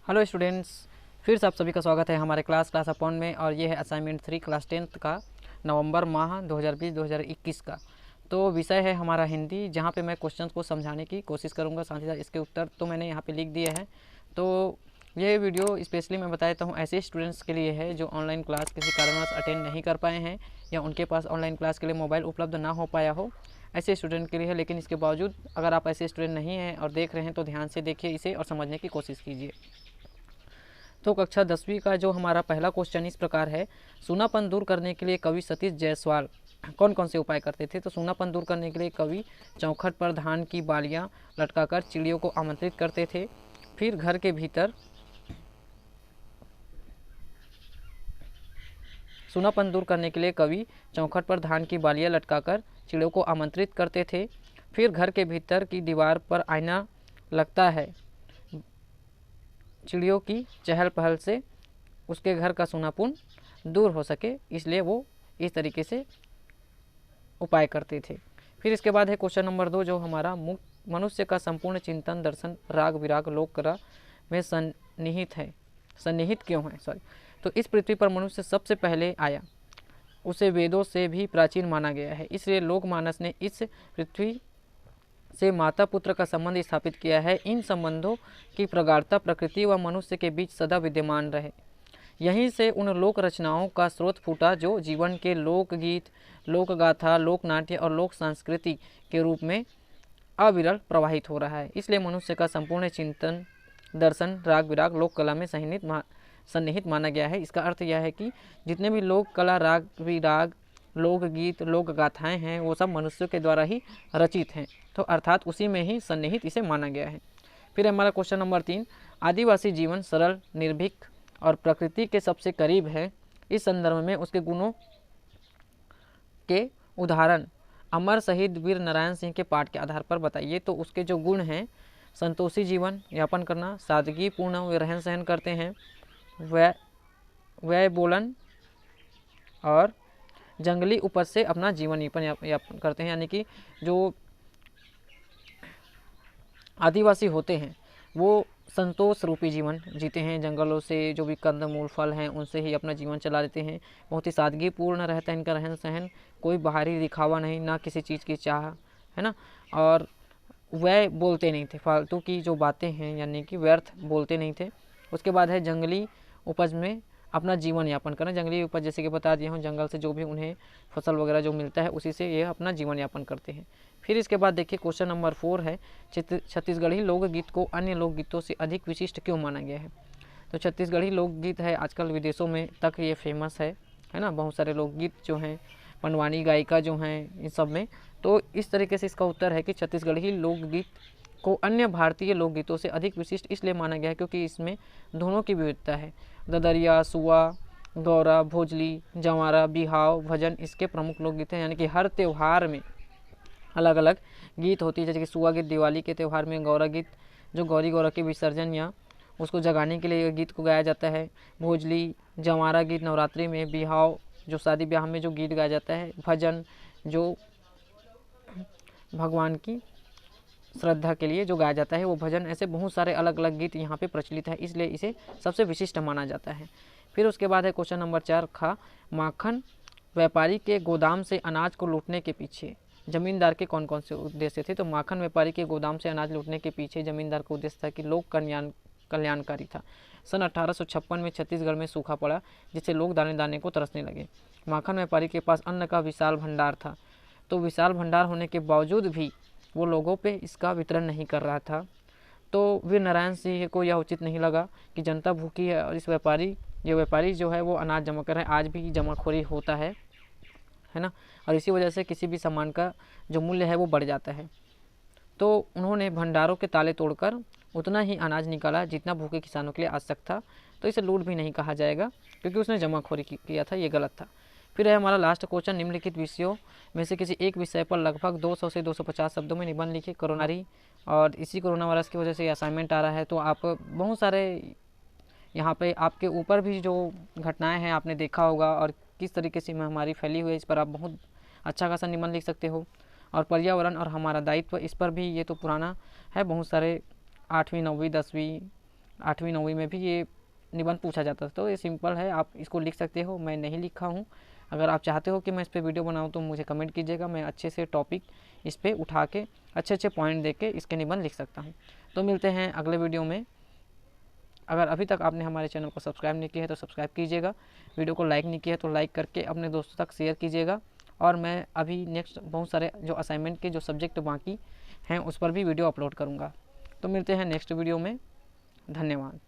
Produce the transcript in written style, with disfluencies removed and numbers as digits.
Hello students, फिर से आप सभी का स्वागत है हमारे क्लास अपॉन में। और ये है असाइनमेंट 3 क्लास 10th का नवंबर माह 2020-2021 का। तो विषय है हमारा हिंदी, जहाँ पे मैं क्वेश्चंस को समझाने की कोशिश करूँगा, साथ ही साथ इसके उत्तर तो मैंने यहाँ पे लिख दिए हैं। तो ये वीडियो स्पेशली मैं बता देता हूँ ऐसे स्टूडेंट्स के लिए है जो ऑनलाइन क्लास किसी कारणवश अटेंड नहीं कर पाए हैं या उनके पास ऑनलाइन क्लास के लिए मोबाइल उपलब्ध ना हो पाया हो, ऐसे स्टूडेंट के लिए है। लेकिन इसके बावजूद अगर आप ऐसे स्टूडेंट नहीं हैं और देख रहे हैं तो ध्यान से देखिए इसे और समझने की कोशिश कीजिए। तो कक्षा 10वीं का जो हमारा पहला क्वेश्चन इस प्रकार है, सूनापन दूर करने के लिए कवि सतीश जायसवाल कौन कौन से उपाय करते थे। तो सूनापन दूर करने के लिए कवि चौखट पर धान की बालियां लटकाकर चिड़ियों को आमंत्रित करते थे। फिर घर के भीतर सूनापन दूर करने के लिए कवि चौखट पर धान की बालियां लटकाकर चिड़ियों को आमंत्रित करते थे। फिर घर के भीतर की दीवार पर आईना लगता है, चिड़ियों की चहल पहल से उसके घर का सूनापन दूर हो सके, इसलिए वो इस तरीके से उपाय करते थे। फिर इसके बाद है क्वेश्चन नंबर 2, जो हमारा मनुष्य का संपूर्ण चिंतन दर्शन राग विराग लोक कला में सन्निहित क्यों है। तो इस पृथ्वी पर मनुष्य सबसे पहले आया, उसे वेदों से भी प्राचीन माना गया है, इसलिए लोकमानस ने इस पृथ्वी से माता पुत्र का संबंध स्थापित किया है। इन संबंधों की प्रगाढ़ता प्रकृति व मनुष्य के बीच सदा विद्यमान रहे। यहीं से उन लोक रचनाओं का स्रोत फूटा जो जीवन के लोकगीत, लोकगाथा, लोकनाट्य और लोक संस्कृति के रूप में अविरल प्रवाहित हो रहा है। इसलिए मनुष्य का संपूर्ण चिंतन दर्शन राग विराग लोक कला में सन्निहित माना गया है। इसका अर्थ यह है कि जितने भी लोक कला, राग विराग, लोकगीत, लोक गाथाएँ हैं वो सब मनुष्यों के द्वारा ही रचित हैं, तो अर्थात उसी में ही सन्निहित इसे माना गया है। फिर हमारा क्वेश्चन नंबर 3, आदिवासी जीवन सरल, निर्भीक और प्रकृति के सबसे करीब है। इस संदर्भ में उसके गुणों के उदाहरण अमर शहीद वीर नारायण सिंह के पाठ के आधार पर बताइए। तो उसके जो गुण हैं, संतोषी जीवन यापन करना, सादगी पूर्ण रहन सहन करते हैं, व्यय बोलन और जंगली उपज से अपना जीवन यापन करते हैं। यानी कि जो आदिवासी होते हैं वो संतोष रूपी जीवन जीते हैं, जंगलों से जो भी कंद मूल फल हैं उनसे ही अपना जीवन चला लेते हैं। बहुत ही सादगीपूर्ण रहता है इनका रहन सहन, कोई बाहरी दिखावा नहीं, ना किसी चीज़ की चाह, है ना। और वह बोलते नहीं थे, फालतू की जो बातें हैं यानी कि व्यर्थ बोलते नहीं थे। उसके बाद है जंगली उपज में अपना जीवन यापन करना। जंगली उपज जैसे कि बता दिया हूँ, जंगल से जो भी उन्हें फसल वगैरह जो मिलता है उसी से ये अपना जीवन यापन करते हैं। फिर इसके बाद देखिए क्वेश्चन नंबर 4 है, छत्तीसगढ़ी लोकगीत को अन्य लोकगीतों से अधिक विशिष्ट क्यों माना गया है। तो छत्तीसगढ़ी लोकगीत है आजकल विदेशों में तक ये फेमस है ना। बहुत सारे लोकगीत जो हैं, पंडवानी गायिका जो हैं इन सब में। तो इस तरीके से इसका उत्तर है कि छत्तीसगढ़ी लोकगीत को अन्य भारतीय लोकगीतों से अधिक विशिष्ट इसलिए माना गया है क्योंकि इसमें धुनों की विविधता है। ददरिया, सुआ, गौरा, भोजली, जंवारा, बिहाव, भजन इसके प्रमुख लोकगीत हैं। यानी कि हर त्यौहार में अलग अलग गीत होती है। जैसे कि सुआ गीत दिवाली के त्यौहार में, गौरा गीत जो गौरी गौरा के विसर्जन या उसको जगाने के लिए गीत को गाया जाता है, भोजली, जंवारा गीत नवरात्रि में, बिहाव जो शादी ब्याह में जो गीत गाया जाता है, भजन जो भगवान की श्रद्धा के लिए जो गाया जाता है वो भजन। ऐसे बहुत सारे अलग अलग गीत यहाँ पे प्रचलित है, इसलिए इसे सबसे विशिष्ट माना जाता है। फिर उसके बाद है क्वेश्चन नंबर 4 खा, माखन व्यापारी के गोदाम से अनाज को लूटने के पीछे जमींदार के कौन कौन से उद्देश्य थे। तो माखन व्यापारी के गोदाम से अनाज लूटने के पीछे जमींदार का उद्देश्य था कि लोक कल्याणकारी था। सन 1856 में छत्तीसगढ़ में सूखा पड़ा, जिससे लोग दाने दाने को तरसने लगे। माखन व्यापारी के पास अन्न का विशाल भंडार था, तो विशाल भंडार होने के बावजूद भी वो लोगों पे इसका वितरण नहीं कर रहा था। तो वीर नारायण सिंह को यह उचित नहीं लगा कि जनता भूखी है और ये व्यापारी जो है वो अनाज जमा कर रहे हैं। आज भी जमाखोरी होता है ना, और इसी वजह से किसी भी सामान का जो मूल्य है वो बढ़ जाता है। तो उन्होंने भंडारों के ताले तोड़कर उतना ही अनाज निकाला जितना भूखे किसानों के लिए आवश्यक था। तो इसे लूट भी नहीं कहा जाएगा क्योंकि उसने जमाखोरी किया था, ये गलत था। फिर है हमारा लास्ट क्वेश्चन, निम्नलिखित विषयों में से किसी एक विषय पर लगभग 200 से 250 शब्दों में निबंध लिखे। कोरोनारी और इसी कोरोना वायरस की वजह से असाइनमेंट आ रहा है, तो आप बहुत सारे यहाँ पे आपके ऊपर भी जो घटनाएं हैं आपने देखा होगा और किस तरीके से महामारी फैली हुई है, इस पर आप बहुत अच्छा खासा निबंध लिख सकते हो। और पर्यावरण और हमारा दायित्व, इस पर भी ये तो पुराना है, बहुत सारे 8वीं 9वीं 10वीं 8वीं 9वीं में भी ये निबंध पूछा जाता था। तो ये सिंपल है, आप इसको लिख सकते हो, मैं नहीं लिखा हूँ। अगर आप चाहते हो कि मैं इस पर वीडियो बनाऊँ तो मुझे कमेंट कीजिएगा, मैं अच्छे से टॉपिक इस पर उठा के अच्छे अच्छे पॉइंट दे के इसके निबंध लिख सकता हूँ। तो मिलते हैं अगले वीडियो में। अगर अभी तक आपने हमारे चैनल को सब्सक्राइब नहीं किया है तो सब्सक्राइब कीजिएगा, वीडियो को लाइक नहीं किया है तो लाइक करके अपने दोस्तों तक शेयर कीजिएगा। और मैं अभी नेक्स्ट बहुत सारे जो असाइनमेंट के जो सब्जेक्ट बाकी हैं उस पर भी वीडियो अपलोड करूँगा। तो मिलते हैं नेक्स्ट वीडियो में। धन्यवाद।